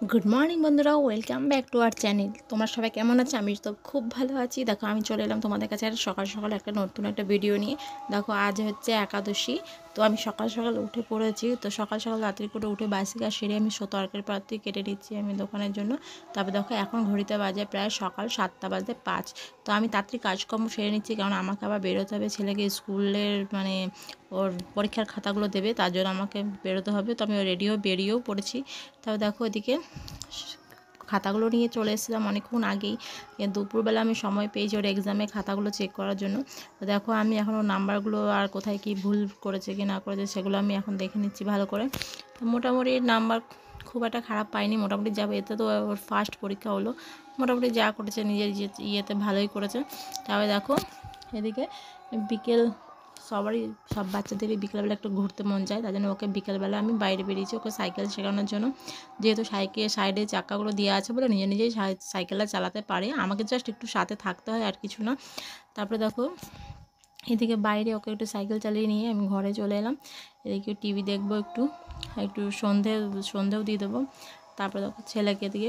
Good morning বন্ধুরা, welcome back to our channel. তোমরা সবাই কেমন আছো? আমি তো খুব ভালো আছি। দেখো, আমি চলে এলাম তোমাদের কাছে আর সকাল সকাল একটা নতুন একটা ভিডিও নিয়ে। দেখো, আজ হচ্ছে একাদশী। তো আমি সকাল সকাল উঠে পড়েছি। তো সকাল সকাল রাত্রি করে উঠে বাসি কাজ সেরে আমি তরকারি পাতি কেটে নিচ্ছি আমি দোকানের জন্য। তারপর দেখো, এখন ঘড়িতে বাজে প্রায় সকাল 7:05। তো আমি তাড়াতাড়ি কাজকর্ম সেরে নিচ্ছি, কারণ আমাকে আবার বেরোতে হবে। ছেলেকে স্কুলের ওর পরীক্ষার খাতাগুলো দেবে, তার জন্য আমাকে বেরোতে হবে। তো আমি বেরিয়েও পড়েছি। তারপর দেখো, এদিকে খাতাগুলো নিয়ে চলে এসেছিলাম অনেকক্ষণ আগেই। দুপুরবেলা আমি সময় পেয়েছি ওর এক্সামে খাতাগুলো চেক করার জন্য। তো দেখো, আমি এখন ওর নাম্বারগুলো আর কোথায় কি ভুল করেছে কি না করেছে সেগুলো আমি এখন দেখে নিচ্ছি ভালো করে। তো মোটামুটি নাম্বার খুব একটা খারাপ পাইনি, মোটামুটি যাবে। এতে তো ওর ফার্স্ট পরীক্ষা হলো, মোটামুটি যা করেছে নিজের ইয়েতে ভালোই করেছে। তারপরে দেখো, এদিকে বিকেল সব বাচ্চাদেরই বিকেলবেলা একটু ঘুরতে মন যায়, তার জন্য ওকে বিকেলবেলা আমি বাইরে বেরিয়েছি ওকে সাইকেল শেখানোর জন্য। যেহেতু সাইডে চাকাগুলো দেওয়া আছে বলে নিজেই সাইকেলটা চালাতে পারে, আমাকে জাস্ট একটু সাথে থাকতে হয় আর কিছু না। তারপরে দেখো, এদিকে বাইরে ওকে একটু সাইকেল চালিয়ে নিয়ে আমি ঘরে চলে এলাম। এদিকে টিভি দেখবো, একটু সন্ধেও দিয়ে দেবো। তারপরে দেখো, ছেলেকে দিয়ে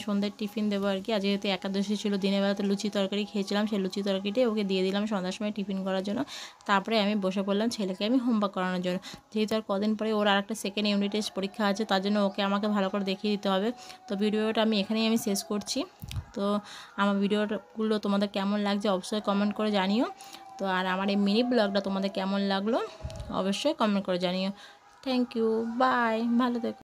সন্ধ্যের টিফিন দেবো আর কি। আর যেহেতু একাদশী ছিল, দিনের বেলাতে লুচি তরকারি খেয়েছিলাম, সেই লুচি তরকারিটাই ওকে দিয়ে দিলাম সন্ধ্যার সময় টিফিন করার জন্য। তারপরে আমি বসে পড়লাম ছেলেকে আমি হোমওয়ার্ক করানোর জন্য। যেহেতু আর কদিন পরে ওর আরেকটা সেকেন্ড ইউনিট টেস্ট পরীক্ষা আছে, তার জন্য ওকে আমাকে ভালো করে দেখিয়ে দিতে হবে। তো ভিডিওটা আমি এখানেই শেষ করছি। তো আমার ভিডিওগুলো তোমাদের কেমন লাগছে অবশ্যই কমেন্ট করে জানিও। তো আর আমার এই মিনি ব্লগটা তোমাদের কেমন লাগলো অবশ্যই কমেন্ট করে জানিও। থ্যাংক ইউ, বাই, ভালো থেকো।